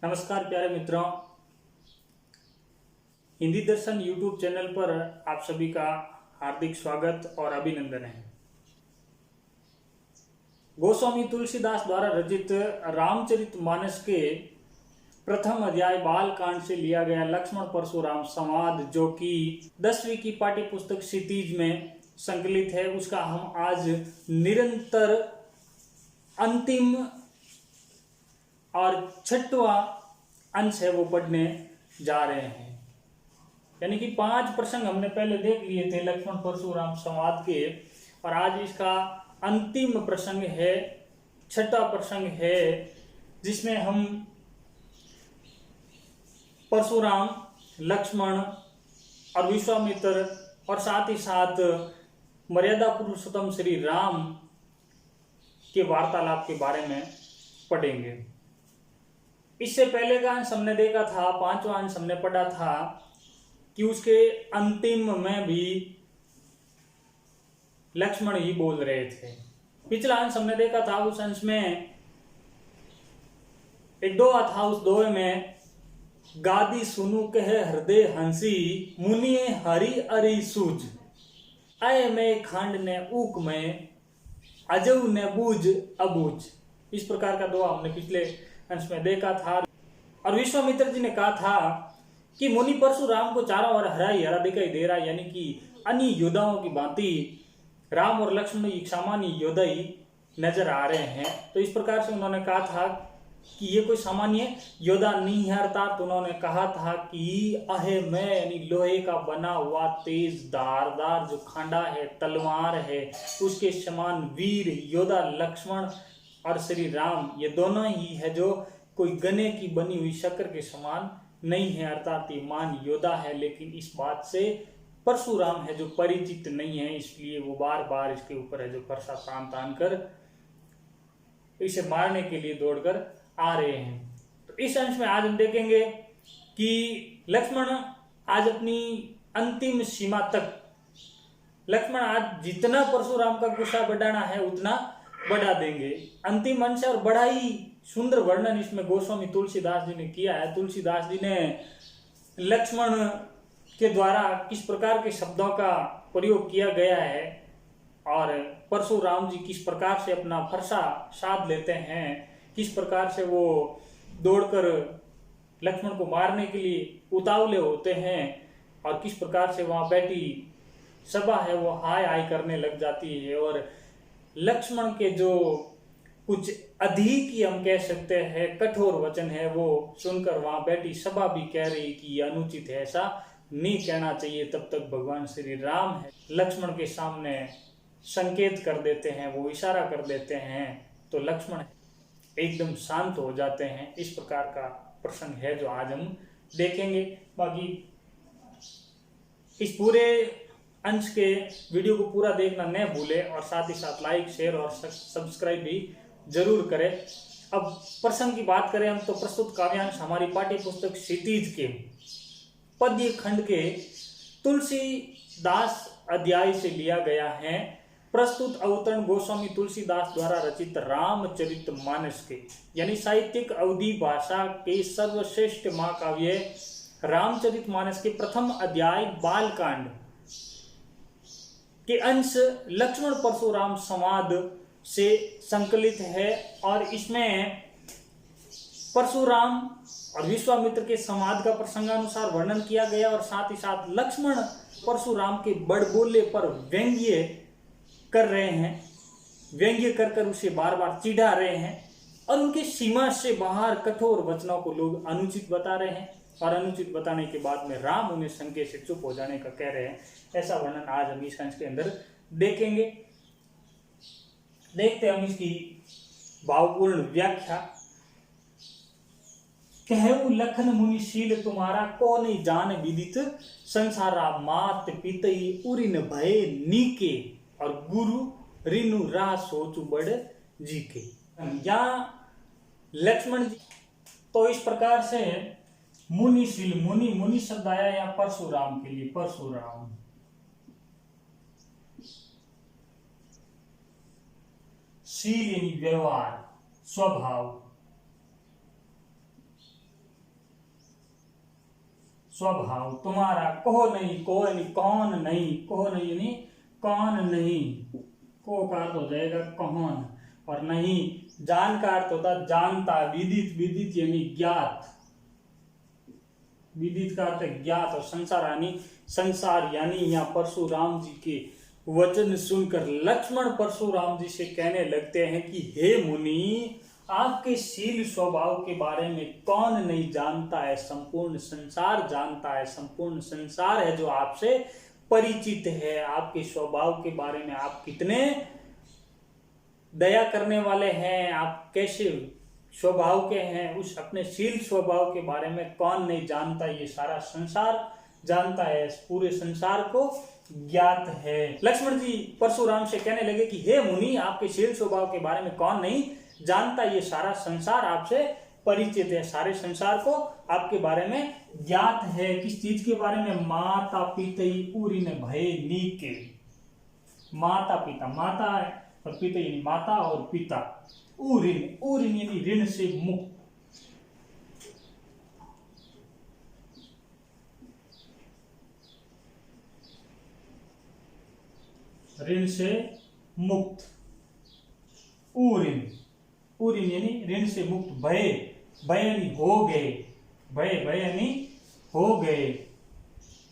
नमस्कार प्यारे मित्रों, हिंदी दर्शन यूट्यूब चैनल पर आप सभी का हार्दिक स्वागत और अभिनंदन है। गोस्वामी तुलसीदास द्वारा रचित रामचरितमानस के प्रथम अध्याय बाल कांड से लिया गया लक्ष्मण परशुराम संवाद, जो कि 10वीं की पाठ्य पुस्तक क्षितिज में संकलित है, उसका हम आज निरंतर अंतिम और 6वां अंश है वो पढ़ने जा रहे हैं। यानी कि 5 प्रसंग हमने पहले देख लिए थे लक्ष्मण परशुराम संवाद के, और आज इसका अंतिम प्रसंग है, 6वां प्रसंग है, जिसमें हम परशुराम, लक्ष्मण और विश्वामित्र और साथ ही साथ मर्यादा पुरुषोत्तम श्री राम के वार्तालाप के बारे में पढ़ेंगे। इससे पहले का अंश हमने देखा था, 5वां अंश हमने पढ़ा था कि उसके अंतिम में भी लक्ष्मण ही बोल रहे थे। पिछला अंश हमने देखा था, उस अंश में एक दोहा था, उस दोहे में गादी सुनु कहे हृदय हंसी, मुनिये हरि अरि सूझ, आय में खांड ने ऊक में, अजऊ ने बूझ अबूझ। इस प्रकार का दोहा हमने पिछले अंश में देखा था। और विश्वामित्र जी ने कहा था कि मुनि परशुराम को चारों ओर हरा ही हरा दिखाई दे रहा है, यानी कि अन्य योद्धाओं की भांति राम और लक्ष्मण एक सामान्य योद्धा ही नजर आ रहे हैं। तो इस प्रकार से उन्होंने कहा था कि ये कोई सामान्य योद्धा नहीं है, अर्थात उन्होंने कहा था कि अहे मैं, यानी लोहे का बना हुआ तेज धारदार जो खांडा है, तलवार है, उसके समान वीर योद्धा लक्ष्मण और श्री राम, ये दोनों ही है जो कोई गने की बनी हुई शक्कर के समान नहीं है, अर्थात ये मान योद्धा है। लेकिन इस बात से परशुराम है जो परिचित नहीं है, इसलिए वो बार बार इसके ऊपर है जो फरसा तान कर इसे मारने के लिए दौड़कर आ रहे हैं। तो इस अंश में आज हम देखेंगे कि लक्ष्मण आज अपनी अंतिम सीमा तक, लक्ष्मण आज जितना परशुराम का गुस्सा बढ़ाना है उतना बढ़ा देंगे। अंतिम अंश और बड़ा ही सुंदर वर्णन इसमें गोस्वामी तुलसीदास जी ने किया है। तुलसीदास जी ने लक्ष्मण के द्वारा किस प्रकार के शब्दों का प्रयोग किया गया है और परशुराम जी किस प्रकार से अपना फरसा साध लेते हैं, किस प्रकार से वो दौड़कर लक्ष्मण को मारने के लिए उतावले होते हैं और किस प्रकार से वहां बैठी सभा है वो हाय हाय करने लग जाती है, और लक्ष्मण के जो कुछ अधिक ही हम कह सकते हैं कठोर वचन है वो सुनकर वहां बैठी सभा भी कह रही कि ये अनुचित है, ऐसा नहीं कहना चाहिए। तब तक भगवान श्री राम है लक्ष्मण के सामने संकेत कर देते हैं, वो इशारा कर देते हैं, तो लक्ष्मण एकदम शांत हो जाते हैं। इस प्रकार का प्रसंग है जो आज हम देखेंगे। बाकी इस पूरे अंश के वीडियो को पूरा देखना न भूले और साथ ही साथ लाइक, शेयर और सब्सक्राइब भी जरूर करें। अब प्रसंग की बात करें हम तो प्रस्तुत काव्यांश हमारी पाठ्य पुस्तक क्षितिज के पद्य खंड के तुलसीदास अध्याय से लिया गया है। प्रस्तुत अवतरण गोस्वामी तुलसीदास द्वारा रचित रामचरितमानस के, यानी साहित्यिक अवधि भाषा के सर्वश्रेष्ठ महाकाव्य रामचरितमानस के प्रथम अध्याय बालकांड के अंश लक्ष्मण परशुराम संवाद से संकलित है। और इसमें परशुराम और विश्वामित्र के संवाद का प्रसंगानुसार वर्णन किया गया, और साथ ही साथ लक्ष्मण परशुराम के बड़बोले पर व्यंग्य कर रहे हैं, व्यंग्य कर उसे बार बार चिढ़ा रहे हैं, और उनके सीमा से बाहर कठोर वचनों को लोग अनुचित बता रहे हैं, और अनुचित बताने के बाद में राम उन्हें शंके से चुप हो जाने का कह रहे हैं। ऐसा वर्णन आज हम इस अंश के अंदर देखेंगे। देखते हम इसकी भावपूर्ण व्याख्या। कहु लखन मुनिशील तुम्हारा, को नहीं जान विदित संसारा, मात पितई उरिन भय नीके, और गुरु रिनु राह सोचु बड़ जी के। यहाँ लक्ष्मण जी तो इस प्रकार से मुनिशील, मुनि शब्द आया यहाँ परशुराम के लिए, परशुराम शील यानी व्यवहार, स्वभाव, स्वभाव तुम्हारा, कहो नहीं, कोई नहीं, कौन नहीं, कहो नहीं यानी कौन नहीं, को का अर्थ हो जाएगा कौन, और नहीं जान का अर्थ होता जानता, विदित, विदित यानी ज्ञात, विदित का अर्थ है ज्ञात, और संसार यानी यहाँ परशुराम जी के वचन सुनकर लक्ष्मण परशुराम जी से कहने लगते हैं कि हे मुनि, आपके शील स्वभाव के बारे में कौन नहीं जानता है, संपूर्ण संसार जानता है, संपूर्ण संसार है जो आपसे परिचित है। आपके स्वभाव के बारे में आप कितने दया करने वाले हैं, आप कैसे स्वभाव के हैं, उस अपने शील स्वभाव के बारे में कौन नहीं जानता, ये सारा संसार जानता है, पूरे संसार को ज्ञात है। लक्ष्मण जी परशुराम से कहने लगे कि हे मुनि, आपके शील स्वभाव के बारे में कौन नहीं जानता, ये सारा संसार आपसे परिचित है, सारे संसार को आपके बारे में ज्ञात है। किस चीज के बारे में? माता पितई उरिन भय नीके, माता पिता, माता है और पिता यानी माता और पिता, उरिन, उरिन यानी ऋण से मुक्त, ऋण से मुक्त, उरिन, उरिन यानी ऋण से मुक्त, भय, भय यानी हो गए, भय, भय यानी हो गए।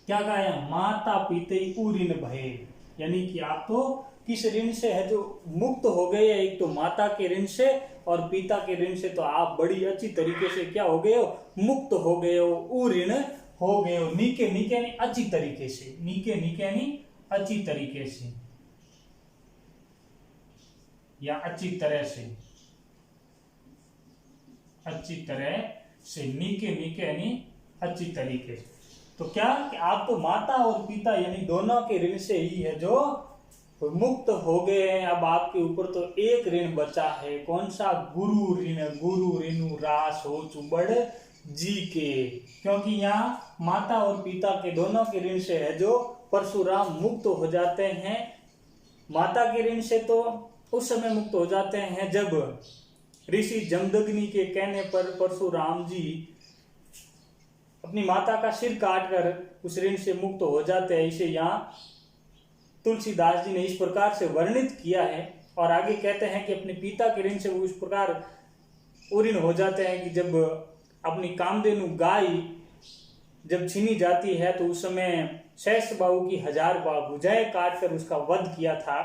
क्या कहा है? माता पिते उरिन भय, यानी कि आप तो किस ऋण से है जो मुक्त हो गए? एक तो माता के ऋण से और पिता के ऋण से तो आप बड़ी अच्छी तरीके से क्या हो गए हो? मुक्त हो गए हो, उऋण हो गए हो। नीके, नीके यानी अच्छी तरीके से, नीके, नीके यानी अच्छी तरीके से या अच्छी तरह से, अच्छी तरह से, नीके, नीके यानी अच्छी तरीके से। तो क्या कि आप तो माता और पिता यानी दोनों के ऋण से ही है जो मुक्त हो गए हैं। अब आपके ऊपर तो एक ऋण बचा है, कौन सा? गुरु ऋण, गुरु ऋणु रास हो चुबड़ जी के, क्योंकि यहाँ माता और पिता के दोनों के ऋण से है जो परशुराम मुक्त हो जाते हैं। माता के ऋण से तो उस समय मुक्त हो जाते हैं जब ऋषि जमदग्नि के कहने पर परशुराम जी अपनी माता का सिर काटकर उस ऋण से मुक्त हो जाते हैं। इसे यहाँ तुलसीदास जी ने इस प्रकार से वर्णित किया है। और आगे कहते हैं कि अपने पिता के ऋण से वो इस प्रकार उऋण हो जाते हैं कि जब अपनी कामधेनु गाय जब छीनी जाती है तो उस समय सहस्त्रबाहु की 1000 भुजाएं काटकर उसका वध किया था,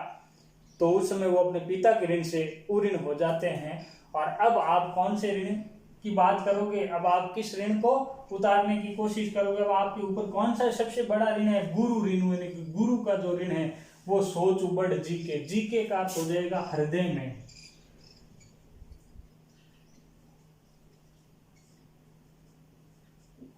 तो उस समय वो अपने पिता के ऋण से उऋण हो जाते हैं। और अब आप कौन से ऋण की बात करोगे? अब आप किस ऋण को उतारने की कोशिश करोगे? अब आपके ऊपर कौन सा सबसे बड़ा ऋण है? गुरु ऋण, यानी कि गुरु का जो ऋण है वो सोच उबड़ जी के, जी के का अर्थ हो जाएगा हृदय में,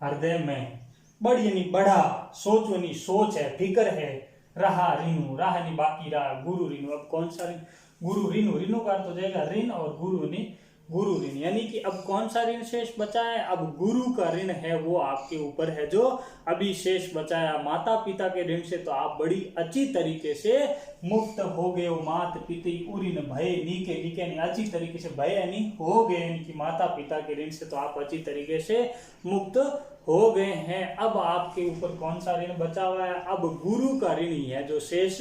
हृदय में, बड़ यानी बड़ा, सोच यानी सोच है, फिक्र है, रहा ऋणु, राह यानी बाकी रहा, गुरु ऋणु। अब कौन सा ऋण? गुरु ऋणु, ऋणु का अर्थ हो जाएगा ऋण और गुरु यानी गुरु ऋण, यानी कि अब कौन सा ऋण शेष बचा है? अब गुरु का ऋण है वो आपके ऊपर है जो अभी शेष बचा है। माता पिता के ऋण से तो आप बड़ी अच्छी तरीके से मुक्त हो गए हो। मात पिता उऋण भय नीके, नीके यानी अच्छी तरीके से, भय यानी हो गए, यानी कि माता पिता के ऋण से तो आप अच्छी तरीके से मुक्त हो गए हैं। अब आपके ऊपर कौन सा ऋण बचा हुआ है? अब गुरु का ऋण ही है जो शेष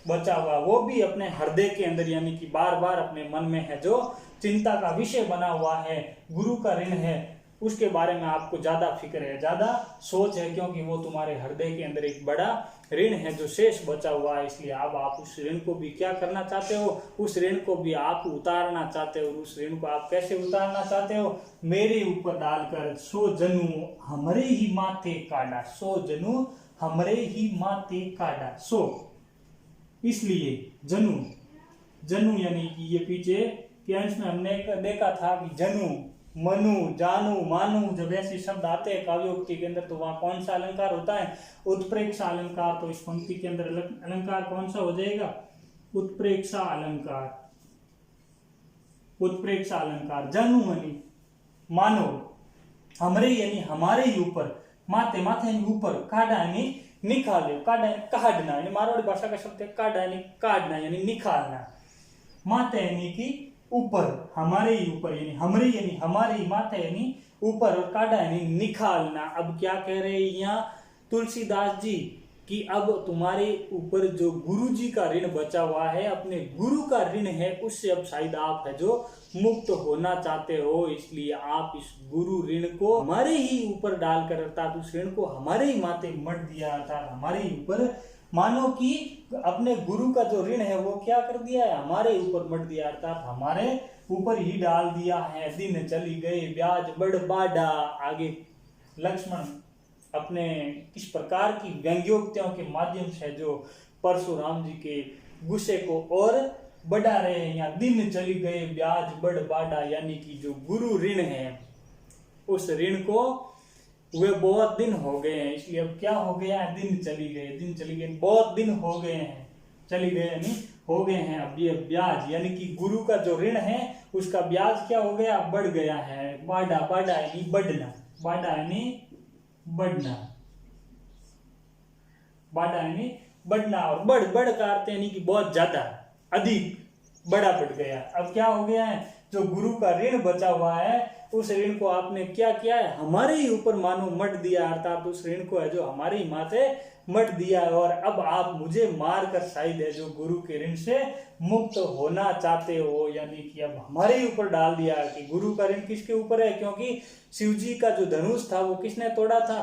बचा हुआ, वो भी अपने हृदय के अंदर, यानी कि बार बार अपने मन में है जो चिंता का विषय बना हुआ है। गुरु का ऋण है, उसके बारे में आपको ज्यादा फिक्र है, ज्यादा सोच है, क्योंकि वो तुम्हारे हृदय के अंदर एक बड़ा ऋण है जो शेष बचा हुआ है। इसलिए अब आप उस ऋण को भी क्या करना चाहते हो? उस ऋण को भी आप उतारना चाहते हो। उस ऋण को आप कैसे उतारना चाहते हो? मेरे ऊपर डालकर, सो जनु हमरे ही माथे काढ़ा, सो जनु हमरे ही माथे काढ़ा। सो इसलिए जनु, जनु यानी कि ये पीछे के अंश में हमने देखा था कि जनु, मनु, जानू, मानू, जब ऐसे शब्द आते हैं काव्योक्ति के अंदर तो वहां कौन सा अलंकार होता है? उत्प्रेक्षा अलंकार। तो इस पंक्ति के अंदर अलंकार कौन सा हो जाएगा? उत्प्रेक्षा अलंकार, उत्प्रेक्षा अलंकार। जनु यानी मानो, हमरे यानी हमारे ही ऊपर, माथे, माथे यानी ऊपर, काढ़ा यानी निकालो, काढ़ा काढ़ना, यानी मारवाड़ी भाषा का शब्द है काढ़ा यानी काढ़ना यानी निकालना, माथे यानी कि ऊपर, हमारे ही ऊपर, यानी हमरे यानी हमारे ही माथे यानी ऊपर, और काटा यानी निकालना। अब क्या कह रहे हैं यहाँ तुलसीदास जी कि अब तुम्हारे ऊपर जो गुरु जी का ऋण बचा हुआ है, अपने गुरु का ऋण है, उससे अब शायद आप है जो मुक्त होना चाहते हो, इसलिए आप इस गुरु ऋण को हमारे ही ऊपर डालकर, अर्थात उस ऋण को हमारे ही माथे मट दिया, अर्थात हमारे ही ऊपर, मानो कि अपने गुरु का जो ऋण है वो क्या कर दिया है, हमारे ऊपर मट दिया, अर्थात हमारे ऊपर ही डाल दिया है। दिन चली गई ब्याज बढ़ बाड़ा। आगे लक्ष्मण अपने किस प्रकार की व्यंग्योक्तियों के माध्यम से जो परशुराम जी के गुस्से को और बढ़ा रहे हैं। यहाँ दिन चली गए ब्याज बढ़ बाड़ा, यानी कि जो गुरु ऋण है उस ऋण को वे बहुत दिन हो गए हैं, इसलिए अब क्या हो गया है, दिन चली गए, बहुत दिन हो गए हैं, चली गए यानी हो गए हैं। अब ये ब्याज यानी कि गुरु का जो ऋण है उसका ब्याज क्या हो गया, बढ़ गया है। बाड़ा, बाड़ा यानी बढ़ना, बाड़ा यानी बढ़ना, बाड़ा यानी बढ़ना, और बढ़ बढ़ का अर्थ यानी कि बहुत ज्यादा, अधिक, बड़ा बढ़ गया। अब क्या हो गया है, जो गुरु का ऋण बचा हुआ है उस ऋण को आपने क्या किया है, हमारे ही ऊपर मानो मट दिया, अर्थात उस ऋण को है जो हमारे ही माथे मट दिया, और अब आप मुझे मार कर शायद है जो गुरु के ऋण से मुक्त होना चाहते हो, यानी कि अब हमारे ही ऊपर डाल दिया कि गुरु का ऋण किसके ऊपर है, क्योंकि शिव जी का जो धनुष था वो किसने तोड़ा था,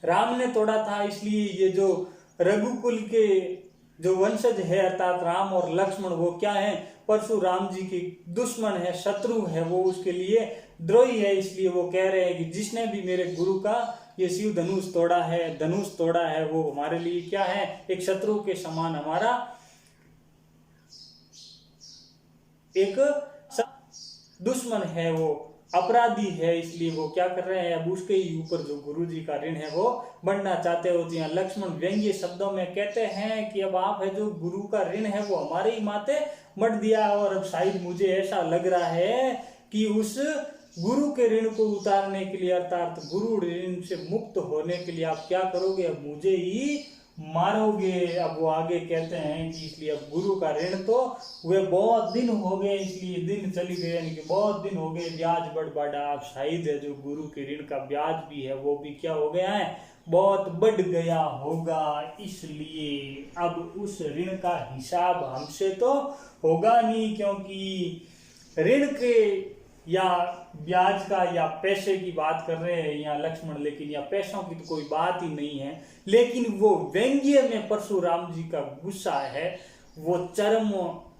राम ने तोड़ा था, इसलिए ये जो रघुकुल के जो वंशज है अर्थात राम और लक्ष्मण वो क्या है, परशुराम जी के दुश्मन है, शत्रु है, वो उसके लिए द्रोही है, इसलिए वो कह रहे हैं कि जिसने भी मेरे गुरु का ये शिव धनुष तोड़ा है वो हमारे लिए क्या है, एक शत्रु के समान हमारा एक दुश्मन है, वो अपराधी है, इसलिए वो क्या कर रहे हैं, अब उसके ही ऊपर जो गुरु जी का ऋण है वो बढ़ना चाहते हो। यहाँ लक्ष्मण व्यंग्य शब्दों में कहते हैं कि अब आप है जो गुरु का ऋण है वो हमारे ही माथे मट दिया, और अब शायद मुझे ऐसा लग रहा है कि उस गुरु के ऋण को उतारने के लिए, अर्थात गुरु ऋण से मुक्त होने के लिए आप क्या करोगे, अब मुझे ही मारोगे। अब वो आगे कहते हैं कि इसलिए अब गुरु का ऋण तो वे बहुत दिन हो गए, इसलिए दिन चली गए, यानी कि बहुत दिन हो गए, ब्याज बढ़ बाड़ा। अब शायद है जो गुरु के ऋण का ब्याज भी है वो भी क्या हो गया है, बहुत बढ़ गया होगा, इसलिए अब उस ऋण का हिसाब हमसे तो होगा नहीं, क्योंकि ऋण के या ब्याज का या पैसे की बात कर रहे हैं यहाँ लक्ष्मण, लेकिन या पैसों की तो कोई बात ही नहीं है, लेकिन वो व्यंग्य में परशुराम जी का गुस्सा है वो चरम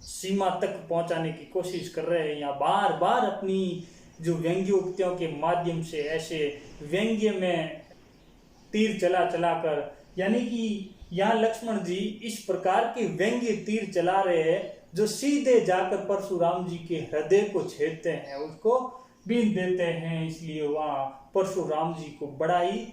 सीमा तक पहुंचाने की कोशिश कर रहे हैं। यहाँ बार बार अपनी जो व्यंग्योक्तियों के माध्यम से ऐसे व्यंग्य में तीर चला कर, यानी कि यहाँ लक्ष्मण जी इस प्रकार के व्यंग्य तीर चला रहे हैं जो सीधे जाकर परशुराम जी के हृदय को छेदते हैं, उसको बीन देते हैं, इसलिए वहां परशुराम जी को बड़ा ही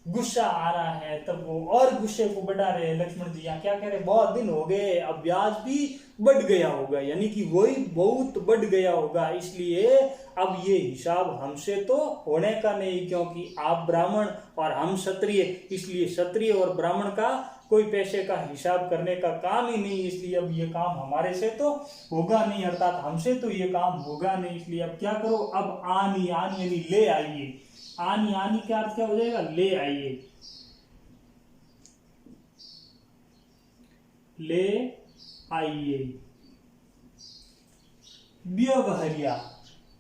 गुस्सा आ रहा है। तब वो और गुस्से को बढ़ा रहे हैं लक्ष्मण जी, यहाँ क्या कह रहे हैं, बहुत दिन हो गए, अब ब्याज भी बढ़ गया होगा, यानी कि वही बहुत बढ़ गया होगा, इसलिए अब ये हिसाब हमसे तो होने का नहीं, क्योंकि आप ब्राह्मण और हम क्षत्रिय, इसलिए क्षत्रिय और ब्राह्मण का कोई पैसे का हिसाब करने का काम ही नहीं, इसलिए अब ये काम हमारे से तो होगा नहीं, अर्थात हमसे तो ये काम होगा नहीं, इसलिए अब क्या करो, अब आनी यानी ले आइए, आनी का अर्थ क्या हो जाएगा, ले आइए, ले आइए। व्यवहारिया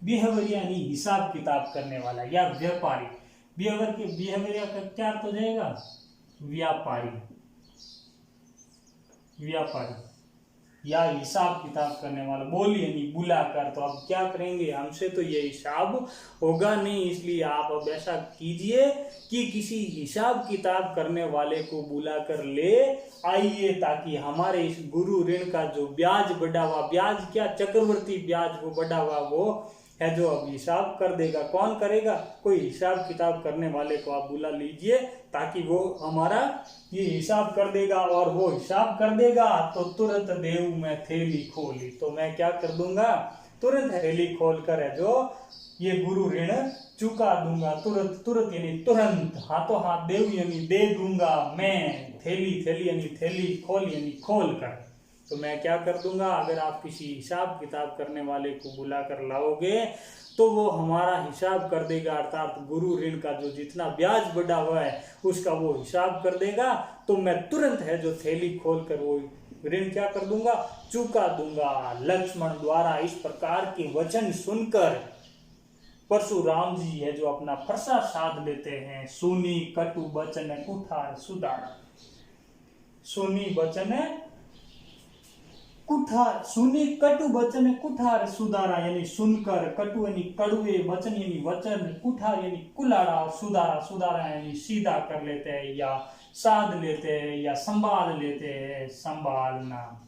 यानी हिसाब किताब करने वाला या व्यापारी, व्यवहारिया का क्या अर्थ हो जाएगा, व्यापारी या हिसाब किताब करने वाला, बोली यानी बुलाकर। तो अब क्या करेंगे, हमसे तो ये हिसाब होगा नहीं, इसलिए आप अब ऐसा कीजिए कि किसी हिसाब किताब करने वाले को बुलाकर ले आइए, ताकि हमारे इस गुरु ऋण का जो ब्याज बढ़ा हुआ, ब्याज क्या, चक्रवर्ती ब्याज वो बढ़ा हुआ वो है जो अब हिसाब कर देगा। कौन करेगा, कोई हिसाब किताब करने वाले को आप बुला लीजिए, ताकि वो हमारा ये हिसाब कर देगा, और वो हिसाब कर देगा तो तुरंत देव मैं थैली खोली, तो मैं क्या कर दूंगा, तुरंत थैली खोल कर है जो ये गुरु ऋण चुका दूंगा, तुरंत यानी तुरंत, हाथों हाथ देव यानी दे दूंगा मैं, थैली यानी थैली, खोल यानी खोल कर, तो मैं क्या कर दूंगा, अगर आप किसी हिसाब किताब करने वाले को बुला कर लाओगे तो वो हमारा हिसाब कर देगा, अर्थात गुरु ऋण का जो जितना ब्याज बढ़ा हुआ है उसका वो हिसाब कर देगा। तो मैं तुरंत है जो थैली खोल कर वो ऋण क्या कर दूंगा, चुका दूंगा। लक्ष्मण द्वारा इस प्रकार के वचन सुनकर परशुराम जी है जो अपना फरसा साध लेते हैं। सुनी कटु बचन कुठार सुधारा, सुनी बचन कुठार, सुनी कटु बचन कुठार सुधारा, यानी सुनकर, कटु यानी कड़वे, वचन यानी वचन, कुठार यानी कुलाड़ा, और सुधारा, सुधारा यानी सीधा कर लेते हैं या साध लेते हैं या संभाल लेते हैं, संभालना,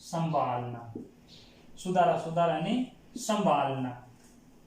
संभालना, सुधारा, सुधारा यानी संभालना।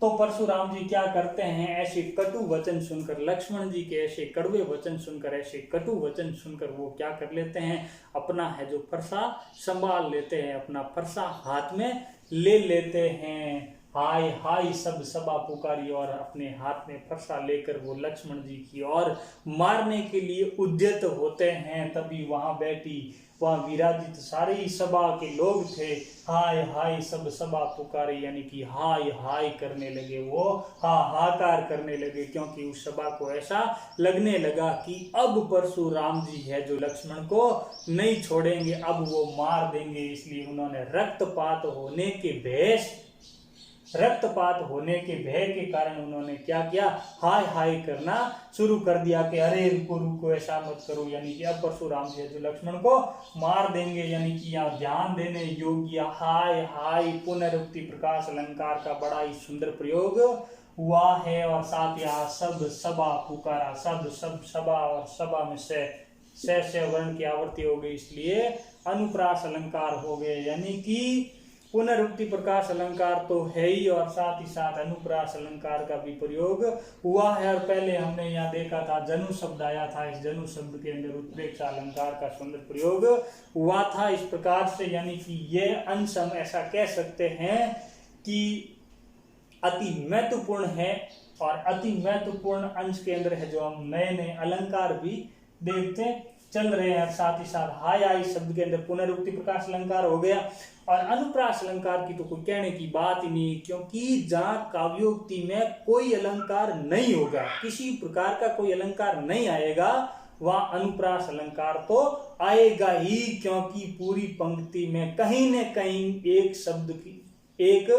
तो परशुराम जी क्या करते हैं, ऐसे कटु वचन सुनकर, लक्ष्मण जी के ऐसे कड़वे वचन सुनकर, ऐसे कटु वचन सुनकर वो क्या कर लेते हैं, अपना है जो फरसा संभाल लेते हैं, अपना फरसा हाथ में ले लेते हैं। हाय हाय सब सभा पुकारी, और अपने हाथ में फरसा लेकर वो लक्ष्मण जी की और मारने के लिए उद्यत होते हैं। तभी वहां बैठी, वहां विराजित सारे ही सभा के लोग थे, हाय हाय सब सभा पुकारे, यानी कि हाय हाय करने लगे, वो हाहाकार करने लगे, क्योंकि उस सभा को ऐसा लगने लगा कि अब परशुराम जी है जो लक्ष्मण को नहीं छोड़ेंगे, अब वो मार देंगे। इसलिए उन्होंने रक्तपात होने के भय के कारण उन्होंने क्या किया, हाय हाय करना शुरू कर दिया कि अरे रुको रुको, ऐसा मत करो, यानी कि अब परशुराम जी जो लक्ष्मण को मार देंगे। यानी कि यहाँ ध्यान देने योग्य हाय हाय पुनरुक्ति प्रकाश अलंकार का बड़ा ही सुंदर प्रयोग हुआ है। और साथ यहाँ सब सभा पुकारा, सब सभा, और सभा में से वर्ण की आवृत्ति हो गई, इसलिए अनुप्रास अलंकार हो गए। यानी कि पुनरुक्ति प्रकाश अलंकार तो है ही, और साथ ही साथ अनुप्रास अलंकार का भी प्रयोग हुआ है। और पहले हमने यहाँ देखा था जनु शब्द आया था, इस जनु शब्द के अंदर उत्प्रेक्षा अलंकार का सुंदर प्रयोग हुआ था इस प्रकार से। यानी कि ये अंश हम ऐसा कह सकते हैं कि अति महत्वपूर्ण है, और अति महत्वपूर्ण अंश के अंदर है जो हम नए नए अलंकार भी देखते चल रहे हैं। साथ ही साथ हाय हाय शब्द के अंदर पुनरुक्ति प्रकाश अलंकार हो गया, और अनुप्रास अलंकार की तो कोई कहने की बात ही नहीं, क्योंकि जहां काव्योक्ति में कोई अलंकार नहीं होगा, किसी प्रकार का कोई अलंकार नहीं आएगा, वह अनुप्रास अलंकार तो आएगा ही, क्योंकि पूरी पंक्ति में कहीं न कहीं एक शब्द की, एक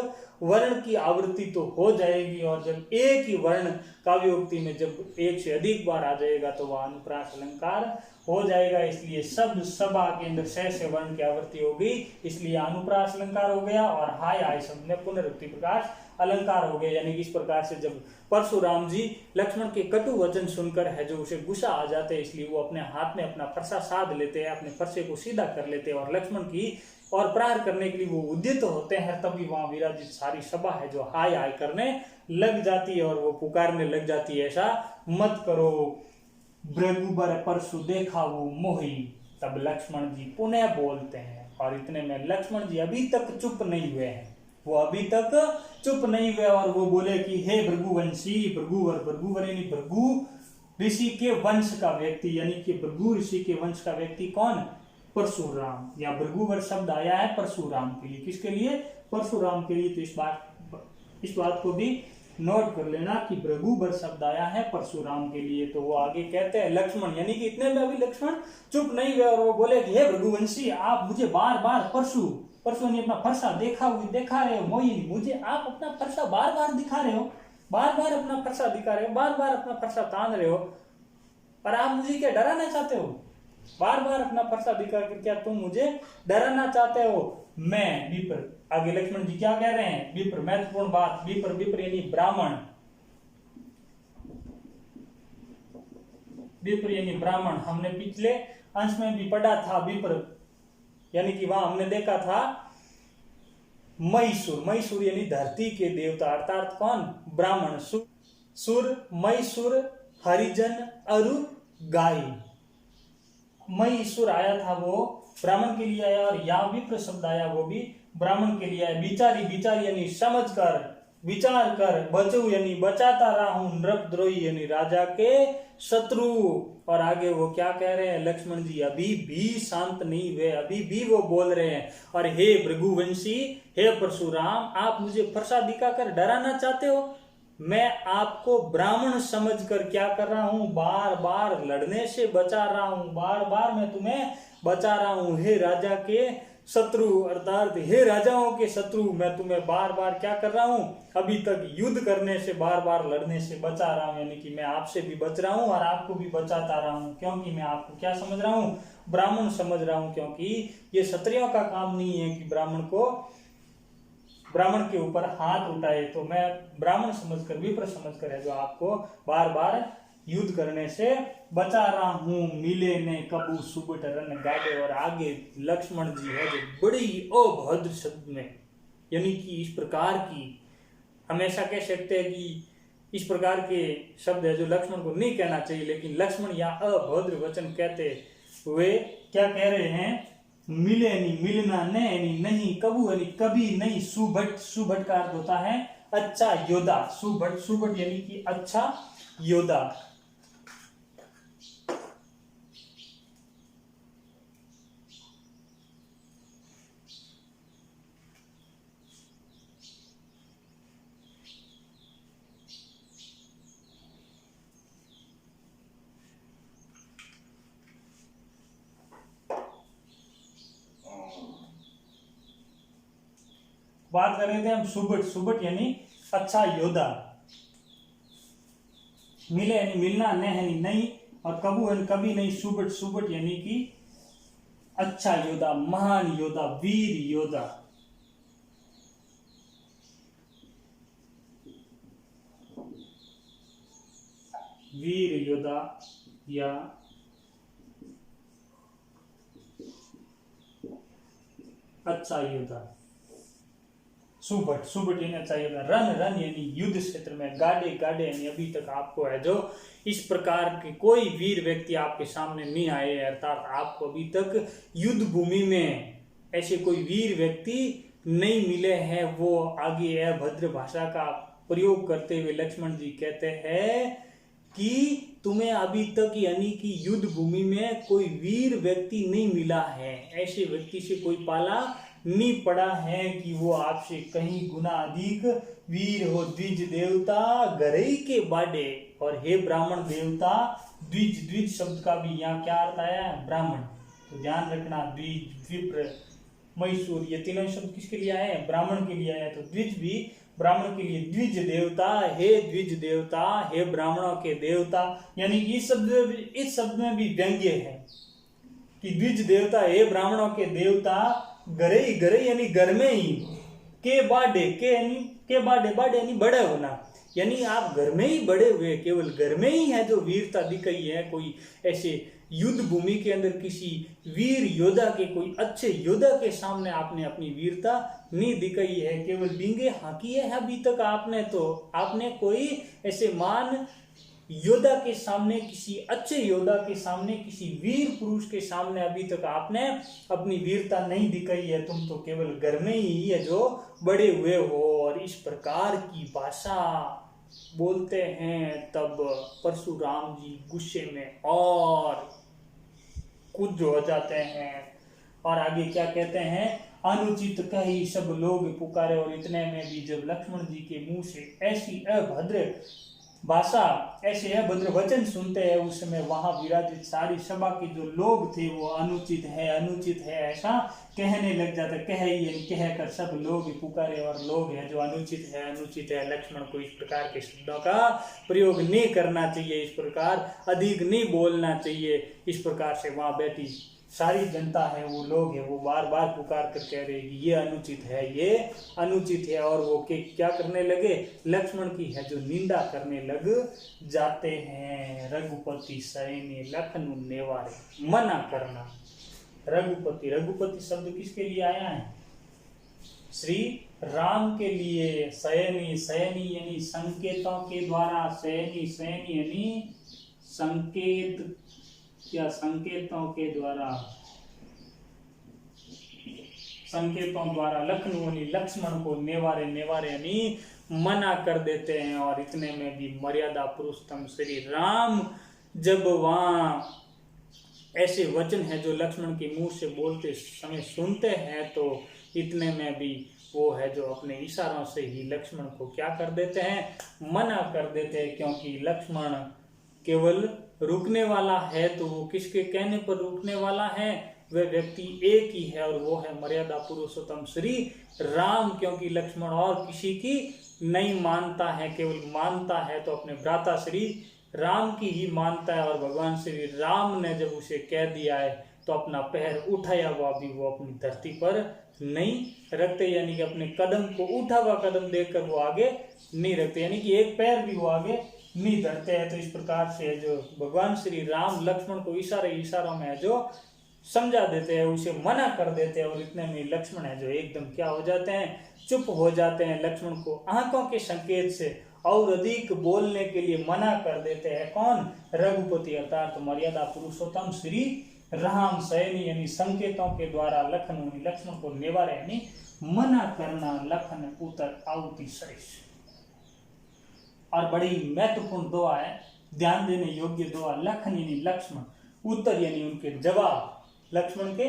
वर्ण की आवृत्ति तो हो जाएगी। और जब एक ही वर्ण काव्योक्ति में जब एक से अधिक बार आ जाएगा तो वह अनुप्रास अलंकार हो जाएगा। इसलिए शब्द सभा के अंदर से वर्ण की आवृत्ति होगी, इसलिए अनुप्रास अलंकार हो गया। और हाय हाय शब्द में पुनरुक्ति प्रकाश अलंकार हो गया। यानी कि इस प्रकार से जब परशुराम जी लक्ष्मण के कटु वचन सुनकर है जो उसे गुस्सा आ जाते हैं, इसलिए वो अपने हाथ में अपना फरसा साध लेते हैं, अपने फरसे को सीधा कर लेते हैं और लक्ष्मण की और प्रहार करने के लिए वो उद्यत होते हैं। तभी वहां विराजित सारी सभा है जो हाय हाय करने लग जाती है और वो पुकारने लग जाती है, ऐसा मत करो, भृगुबर परशु देखा वो मोही। तब लक्ष्मण जी पुनः बोलते हैं, और इतने में लक्ष्मण जी अभी तक चुप नहीं हुए हैं, वो अभी तक चुप नहीं हुए, और वो बोले कि हे भृगुवंशी, भृगुवर यानी भृगु ऋषि के वंश का व्यक्ति, यानी कि भृगु ऋषि के वंश का व्यक्ति कौन, परशुराम। या भृगुवर शब्द आया है परशुराम के लिए, किसके लिए, परशुराम के लिए। तो इस बात को भी नोट कर लेना कि भृगुवर शब्द आया है परशुराम के लिए। तो वो आगे कहते हैं लक्ष्मण, यानी कि इतने में अभी लक्ष्मण चुप नहीं हुए, और वो बोले कि हे भृगुवंशी, आप मुझे बार बार परशु ने अपना फरसा दिखा रहे हो, मोहिनी मुझे आप अपना फरसा बार बार दिखा रहे हो, बार बार अपना फरसा दिखा रहे हो, बार बार अपना फरसा तान रहे हो, और आप मुझे क्या डराना चाहते हो, बार बार अपना फरसा दिखा कर क्या तुम मुझे डराना चाहते हो। मैं विप्र, आगे लक्ष्मण जी क्या कह रहे हैं, विप्र, महत्वपूर्ण बात, विप्र यानी ब्राह्मण, विप्र यानी ब्राह्मण। हमने पिछले अंश में भी पढ़ा था विप्र, यानी कि वहां हमने देखा था महिषुर यानी धरती के देवता, अर्थात कौन, ब्राह्मण। सुर, महिषुर, हरिजन, अरु, गाय। महिषुर आया था वो ब्राह्मण के लिए आया, और या विप्र शब्द आया वो भी ब्राह्मण के लिए आया। विचारी यानी समझकर, विचार कर बचू यानी बचाता रहा हूं नृपद्रोही यानी राजा के शत्रु। और आगे वो क्या कह रहे हैं लक्ष्मण जी, अभी भी शांत नहीं हुए, अभी भी वो बोल रहे हैं, और हे भृगुवंशी, हे परशुराम, आप मुझे फरसा दिखाकर डराना चाहते हो। मैं आपको ब्राह्मण समझकर क्या कर रहा हूं, बार बार लड़ने से बचा रहा हूं, बार बार मैं तुम्हें बचा रहा हूं। हे राजा के शत्रु अर्थात हे राजाओं के शत्रु, मैं तुम्हें बार बार क्या कर रहा हूं, अभी तक युद्ध करने से, बार बार लड़ने से बचा रहा हूं, यानी कि मैं आपसे भी बच रहा हूं और आपको भी बचाता रहा हूं, क्योंकि मैं आपको क्या समझ रहा हूं, ब्राह्मण समझ रहा हूं। क्योंकि ये क्षत्रियों का काम नहीं है कि ब्राह्मण के ऊपर हाथ उठाए, तो मैं ब्राह्मण समझकर, विप्र समझकर है जो आपको बार बार युद्ध करने से बचा रहा हूं। मिले ने कबू सुबट रन गाड़े, और आगे लक्ष्मण जी है जो बड़ी अभद्र शब्द में, यानी कि इस प्रकार की, हमेशा कह सकते हैं कि इस प्रकार के शब्द है जो लक्ष्मण को नहीं कहना चाहिए, लेकिन लक्ष्मण या अभद्र वचन कहते हुए क्या कह रहे हैं, मिले नहीं, मिलना नहीं, कबू यानी कभी नहीं, सुभट, सुभट का अर्थ होता है अच्छा योद्धा, सुभट, सुभट यानी कि अच्छा योद्धा। बात कर रहे थे हम सुबट, सुबट यानी अच्छा योद्धा, मिले यानी मिलना, नहीं, और कबू यानी कभी नहीं, सुबट, सुबट यानी कि अच्छा योद्धा, महान योद्धा, वीर योद्धा। वीर योद्धा या अच्छा योद्धा। सुबट, सुबट यानी अच्छा योद्धा। रन, रन यानी युद्ध क्षेत्र में, गाड़े, गाड़े यानी अभी तक आपको है जो इस प्रकार के कोई वीर व्यक्ति आपके सामने नहीं आए, अर्थात आपको अभी तक युद्ध भूमि में ऐसे कोई वीर व्यक्ति नहीं मिले हैं। वो आगे अभद्र भाषा का प्रयोग करते हुए लक्ष्मण जी कहते हैं कि तुम्हें अभी तक यानी कि युद्ध भूमि में कोई वीर व्यक्ति नहीं मिला है, ऐसे व्यक्ति से कोई पाला नहीं पड़ा है कि वो आपसे कहीं गुना अधिक वीर हो। द्विज देवता गरई के बाडे, और हे ब्राह्मण देवता, द्विज, द्विज शब्द का भी यहाँ क्या अर्थ आया है, ब्राह्मण, तो ध्यान रखना, द्विज, विप्र, मैसूर, ये तीनों शब्द किसके लिए आए हैं, ब्राह्मण के लिए आए, तो द्विज भी ब्राह्मण के लिए। द्विज देवता, हे द्विज देवता, हे ब्राह्मणों के देवता, यानी कि इस शब्द में भी व्यंग्य है कि द्विज देवता, हे ब्राह्मणों के देवता, गरई, गरई यानी घर में ही, के बाडे, के बाडे, बाडे यानी बड़े होना, यानी आप घर में ही बड़े हुए, केवल घर में ही है जो वीरता दिखाई है। कोई ऐसे युद्ध भूमि के अंदर किसी वीर योद्धा के, कोई अच्छे योद्धा के सामने आपने अपनी वीरता नहीं दिखाई है, केवल डींगे हाँकी है अभी तक आपने। तो आपने कोई ऐसे मान योद्धा के सामने, किसी अच्छे योद्धा के सामने, किसी वीर पुरुष के सामने अभी तक आपने अपनी वीरता नहीं दिखाई है। तुम तो केवल घर में ही है जो बड़े हुए हो। और इस प्रकार की भाषा बोलते हैं तब परशुराम जी गुस्से में और कुछ हो जाते हैं। और आगे क्या कहते हैं, अनुचित कही सब लोग पुकारे। और इतने में भी जब लक्ष्मण जी के मुंह से ऐसी अभद्र भाषा, ऐसे अभद्र वचन सुनते हैं, उस समय वहां विराजित सारी सभा के जो लोग थे वो अनुचित है, अनुचित है ऐसा कहने लग जाते। कहकर सब लोग पुकारे, और लोग है जो अनुचित है, अनुचित है। लक्ष्मण को इस प्रकार के शब्दों का प्रयोग नहीं करना चाहिए, इस प्रकार अधिक नहीं बोलना चाहिए। इस प्रकार से वहां बैठी सारी जनता है, वो लोग है, वो बार बार पुकार कर कह रहे कि ये अनुचित है, ये अनुचित है। और वो क्या करने लगे, लक्ष्मण की है जो निंदा करने लग जाते हैं। रघुपति सैन्य लखन नेवारे, मना करना। रघुपति, रघुपति शब्द किसके लिए आया है, श्री राम के लिए। सैनी, सैनी यानी संकेतों के द्वारा, सैनी, सैनी यानी संकेत या संकेतों के द्वारा, संकेतों द्वारा। लखनऊ यानी लक्ष्मण को, नेवारे, नेवारे यानी मना कर देते हैं। और इतने में भी मर्यादा पुरुषोत्तम श्री राम जब वहाँ ऐसे वचन है जो लक्ष्मण के मुंह से बोलते समय सुनते हैं, तो इतने में भी वो है जो अपने इशारों से ही लक्ष्मण को क्या कर देते हैं, मना कर देते हैं। क्योंकि लक्ष्मण केवल रुकने वाला है, तो वो किसके कहने पर रुकने वाला है, वह व्यक्ति एक ही है, और वो है मर्यादा पुरुषोत्तम श्री राम। क्योंकि लक्ष्मण और किसी की नहीं मानता है, केवल मानता है तो अपने भ्राता श्री राम की ही मानता है। और भगवान श्री राम ने जब उसे कह दिया है तो अपना पैर उठाया हुआ भी वो अपनी धरती पर नहीं रखते, यानी कि अपने कदम को उठा हुआ कदम देखकर वो आगे नहीं रखते, यानी कि एक पैर भी वो आगे नहीं धरते हैं। तो इस प्रकार से जो भगवान श्री राम लक्ष्मण को इशारों में जो समझा देते हैं, उसे मना कर देते हैं। और इतने में लक्ष्मण है जो एकदम क्या हो जाते हैं, चुप हो जाते हैं। लक्ष्मण को आंखों के संकेत से और अधिक बोलने के लिए मना कर देते हैं। कौन, रघुपति अर्थात मर्यादा पुरुषोत्तम श्री राम सैनी, यानी संकेतों के द्वारा लक्ष्मण को निवारे, यानी मना करना। लखन उतर आउति सरिस। और बड़ी महत्वपूर्ण दुआ है, ध्यान देने योग्य दुआ। लखन यानी लक्ष्मण, उत्तर यानी उनके जवाब, लक्ष्मण के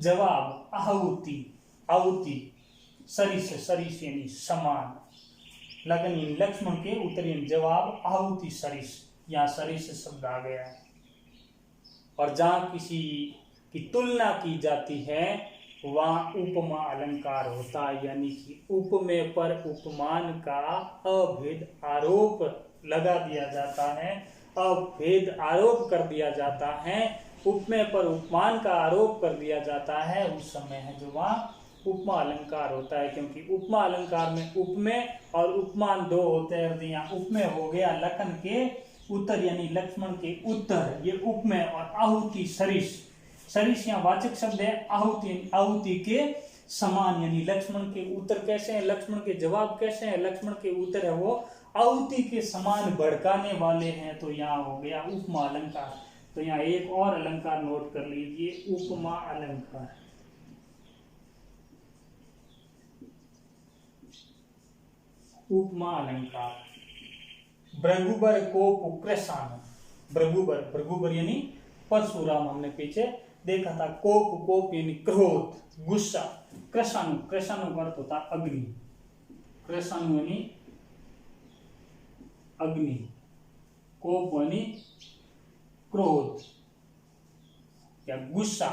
जवाब, आहुति सरिस यानी समान, लगन यानी लक्ष्मण के उत्तर यानी जवाब, आहुति सरिस, यहाँ सरिस शब्द आ गया है। और जहां किसी की तुलना की जाती है वहां उपमा अलंकार होता है, यानी कि उपमे पर उपमान का अभेद आरोप लगा दिया जाता है, अभेद आरोप कर दिया जाता है, उपमे पर उपमान का आरोप कर दिया जाता है, उस समय है जो वहाँ उपमा अलंकार होता है। क्योंकि उपमा अलंकार में उपमे और उपमान दो होते हैं। यहाँ उपमे हो गया लखन के उत्तर यानी लक्ष्मण के उत्तर, ये उपमे, और आहुति सरिस यहाँ वाचक शब्द है, आहुति के समान, यानी लक्ष्मण के उत्तर कैसे हैं, लक्ष्मण के जवाब कैसे हैं, लक्ष्मण के उत्तर है वो आहुति के समान भड़काने वाले हैं। तो यहाँ हो गया उपमा अलंकार। तो यहाँ एक और अलंकार नोट कर लीजिए, उपमा अलंकार। उपमा अलंकार, भृगुबर कोप कृशानु, भृगुबर यानी परशुराम, हमने पीछे देखा था। कोप यानी क्रोध, गुस्सा। कृशानु का अर्थ होता अग्नि, कृशानु यानी अग्नि, कोप यानी क्रोध या गुस्सा।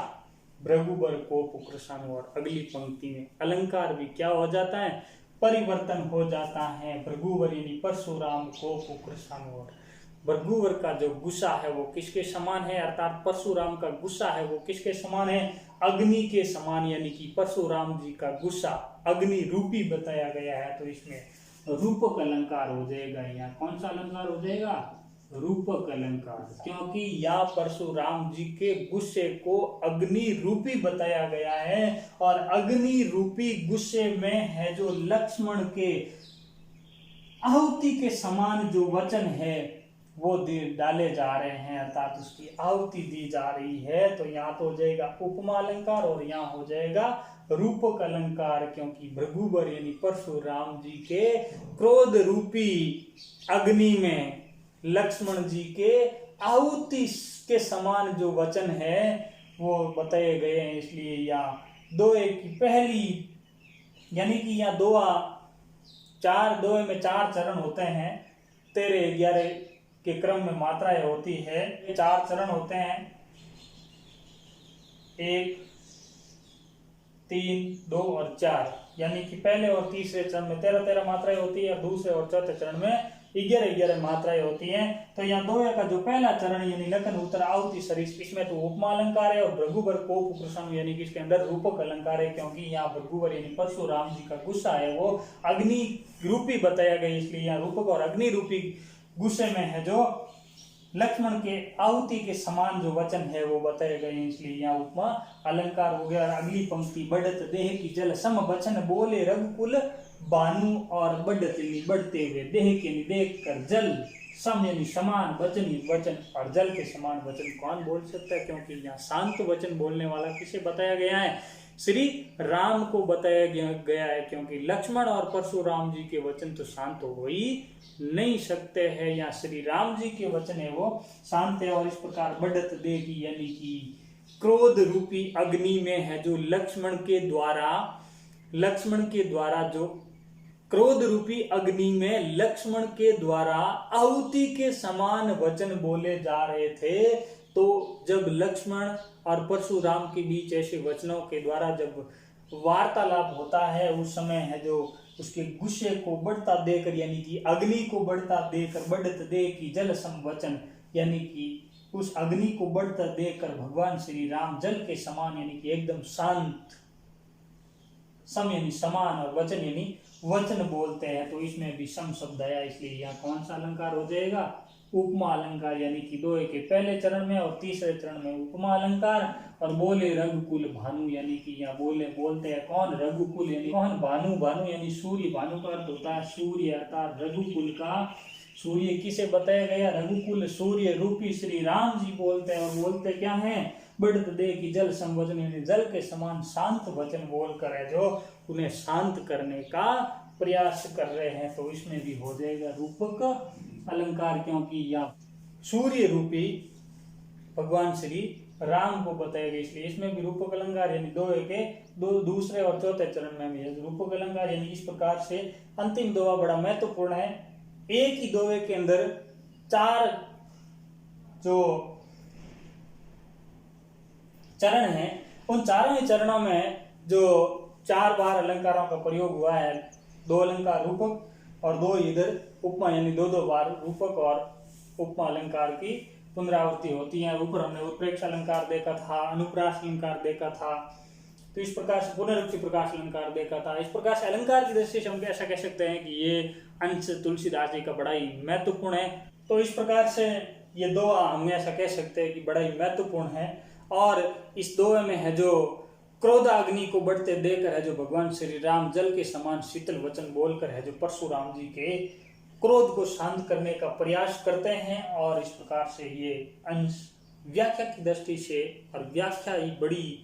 भृगुबर कोप कृशानु, और अगली पंक्ति में अलंकार भी क्या हो जाता है, परिवर्तन हो जाता है। भृगुवर यानी परशुराम, कोप कृशानु, और भृगुवर का जो गुस्सा है वो किसके समान है, अर्थात परशुराम का गुस्सा है वो किसके समान है, अग्नि के समान, यानी कि परशुराम जी का गुस्सा अग्नि रूपी बताया गया है। तो इसमें रूपक अलंकार हो जाएगा। यहाँ कौन सा अलंकार हो जाएगा, रूपक अलंकार, क्योंकि या परशुराम जी के गुस्से को अग्नि रूपी बताया गया है, और अग्नि रूपी गुस्से में है जो लक्ष्मण के आहुति के समान जो वचन है वो डाले जा रहे हैं, अर्थात उसकी आहुति दी जा रही है। तो यहाँ तो हो जाएगा उपमा अलंकार और यहाँ हो जाएगा रूपक अलंकार, क्योंकि भृगुबर यानी परशुराम जी के क्रोध रूपी अग्नि में लक्ष्मण जी के आहुति के समान जो वचन है वो बताए गए हैं। इसलिए यहाँ दोए की पहली, यानी कि यहाँ दोए में 4 चरण होते हैं, 13-11 के क्रम में मात्राएं होती है। 4 चरण होते हैं, 1, 3, 2 और 4, यानी कि पहले और तीसरे चरण में 13-13 मात्राएं होती है, दूसरे और चौथे चरण में 11-11 मात्राएं होती हैं। तो यहाँ दोहे का जो पहला चरण यानी लखन उत्तर आहुति सरिस, इसमें तो उपमा अलंकार है, और भृगुबर कोप कृशानु यानी कि इसके अंदर रूपक अलंकार है, क्योंकि यहाँ भृगुबर यानी परशुराम जी का गुस्सा है वो अग्नि रूपी बताया गया, इसलिए यहाँ रूपक और अग्नि रूपी गुस्से में है जो लक्ष्मण के आहुति के समान जो वचन है वो बताए गए हैं, इसलिए यहाँ उपमा अलंकार हो गया। अगली पंक्ति, बढ़त देह की जल सम बचन बोले रघुकुल बानु, और बढ़त यानी बढ़ते हुए, देह के देख कर, जल सम यानी समान, वचन और जल के समान वचन कौन बोल सकता है, क्योंकि यहाँ शांत वचन बोलने वाला किसे बताया गया है, श्री राम को बताया गया है, क्योंकि लक्ष्मण और परशुराम जी के वचन तो शांत हो ही नहीं सकते हैं। या श्री राम जी के वचन है वो शांत है। और इस प्रकार बढ़त देगी, यानी कि क्रोध रूपी अग्नि में है जो लक्ष्मण के द्वारा जो क्रोध रूपी अग्नि में लक्ष्मण के द्वारा आहुति के समान वचन बोले जा रहे थे। तो जब लक्ष्मण और परशुराम के बीच ऐसे वचनों के द्वारा जब वार्तालाप होता है, उस समय है जो उसके गुस्से को बढ़ता देकर, यानी कि अग्नि को बढ़ता देकर, बढ़त दे की जल सम वचन, यानी कि उस अग्नि को बढ़ता देकर भगवान श्री राम जल के समान, यानी कि एकदम शांत, सम यानी समान, और वचन यानी वचन बोलते हैं। तो इसमें भी सम शब्द आया, इसलिए यहाँ कौन सा अलंकार हो जाएगा? उपमा अलंकार, यानी कि दोहे के पहले चरण में और तीसरे चरण में उपमा अलंकार। और बोले रघुकुल भानु, यानी कि यहाँ बोलते हैं कौन? रघुकुल यानी कौन? भानु। भानु यानी सूर्य। भानु का अर्थ होता है सूर्य, अर्थात रघुकुल का सूर्य किसे बताया गया? रघुकुल सूर्य रूपी श्री राम जी बोलते हैं। और बोलते क्या है? बढ़त दे की जल संवचन, यानी जल के समान शांत वचन बोलकर है जो उन्हें शांत करने का प्रयास कर रहे हैं। तो इसमें भी हो जाएगा रूपक अलंकार, क्योंकि यहाँ सूर्य रूपी भगवान श्री राम को बताया गया, इसलिए इसमें भी रूपक अलंकार, यानी दोहे के दूसरे और चौथे चरण में भी है रूपक अलंकार। यानी इस प्रकार से अंतिम दोहा बड़ा महत्वपूर्ण है। एक ही दोहे के अंदर 4 जो चरण हैं, उन चारों ही चरणों में जो 4 बार अलंकारों का प्रयोग हुआ है, 2 अलंकार रूपक और 2 इधर उपमा, यानी 2 बार रूपक और उपमा अलंकार की पुनरावृत्ति होती है। ऊपर हमने उत्प्रेक्ष अलंकार देखा था, अनुप्रास अलंकार देखा था, तो इस प्रकार से पुनरुक्ति प्रकाश अलंकार देखा था। इस प्रकार से अलंकार की दृष्टि से हम ऐसा कह सकते हैं कि ये अंश तुलसीदास जी का बड़ा ही महत्वपूर्ण है। तो इस प्रकार से ये दोहा हम ऐसा कह सकते हैं कि बड़ा ही महत्वपूर्ण है। और इस दोहे में है जो क्रोध अग्नि को बढ़ते देकर है जो भगवान श्री राम जल के समान शीतल वचन बोलकर है जो परशुराम जी के क्रोध को शांत करने का प्रयास करते हैं। और इस प्रकार से ये अंश व्याख्या की दृष्टि से, और व्याख्या ही बड़ी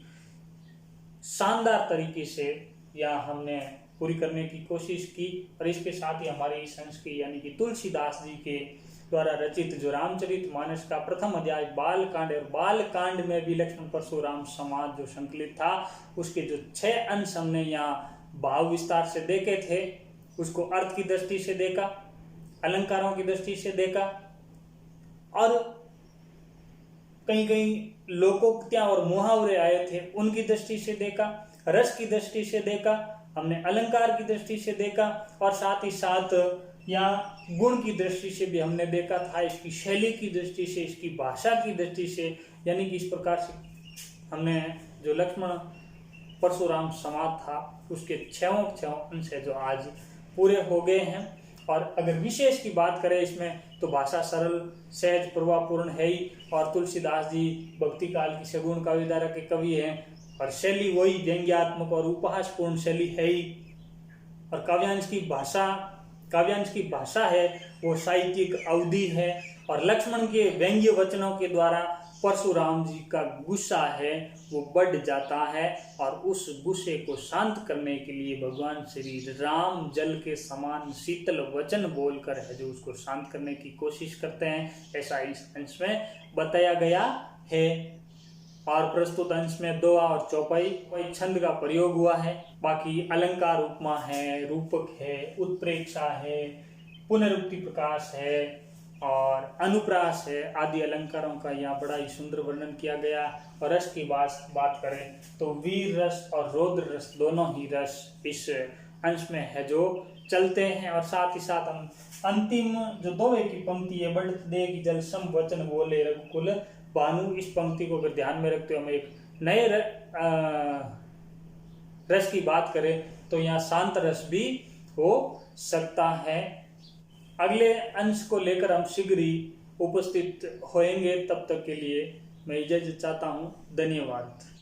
शानदार तरीके से यहाँ हमने पूरी करने की कोशिश की। और इसके साथ ही हमारे इस अंश की, यानी कि तुलसीदास जी के द्वारा रचित जो रामचरितमानस का प्रथम अध्याय बाल कांड, और बाल कांड में भी लक्ष्मण परशुराम संवाद जो संकलित था, उसके जो 6 अंश हमने यहाँ भाव विस्तार से देखे थे, उसको अर्थ की दृष्टि से देखा, अलंकारों की दृष्टि से देखा, और कहीं कहीं लोकोक्तियां और मुहावरे आए थे उनकी दृष्टि से देखा, रस की दृष्टि से देखा, हमने अलंकार की दृष्टि से देखा, और साथ ही साथ या गुण की दृष्टि से भी हमने देखा था, इसकी शैली की दृष्टि से, इसकी भाषा की दृष्टि से। यानी कि इस प्रकार से हमने जो लक्ष्मण परशुराम संवाद था उसके 6 अंश है जो आज पूरे हो गए हैं। और अगर विशेष की बात करें इसमें, तो भाषा सरल सहज प्रभावपूर्ण है ही, और तुलसीदास जी भक्ति काल की सगुण काव्यधारा के कवि हैं, और शैली वही व्यंग्यात्मक और उपहासपूर्ण शैली है ही। और काव्यांश की भाषा है वो साहित्यिक अवधि है, और लक्ष्मण के व्यंग्य वचनों के द्वारा परशुराम जी का गुस्सा है वो बढ़ जाता है, और उस गुस्से को शांत करने के लिए भगवान श्री राम जल के समान शीतल वचन बोलकर है जो उसको शांत करने की कोशिश करते हैं, ऐसा इस अंश में बताया गया है। और प्रस्तुत अंश में दोहा और चौपाई कोई छंद का प्रयोग हुआ है। बाकी अलंकार उपमा है, रूपक है, उत्प्रेक्षा है, पुनरुक्ति प्रकाश है और अनुप्रास है, आदि अलंकारों का यहाँ बड़ा ही सुंदर वर्णन किया गया। और रस की बात करें तो वीर रस और रौद्र रस दोनों ही रस इस अंश में है जो चलते हैं। और साथ ही साथ हम अंतिम जो दोहे की पंक्ति है, बढ़त देगी जल सम वचन बोले रघुकुल भानु, इस पंक्ति को अगर ध्यान में रखते हुए हम एक नए रस की बात करें तो यहाँ शांत रस भी हो सकता है। अगले अंश को लेकर हम शीघ्र ही उपस्थित होंगे, तब तक के लिए मैं इजाजत चाहता हूँ। धन्यवाद।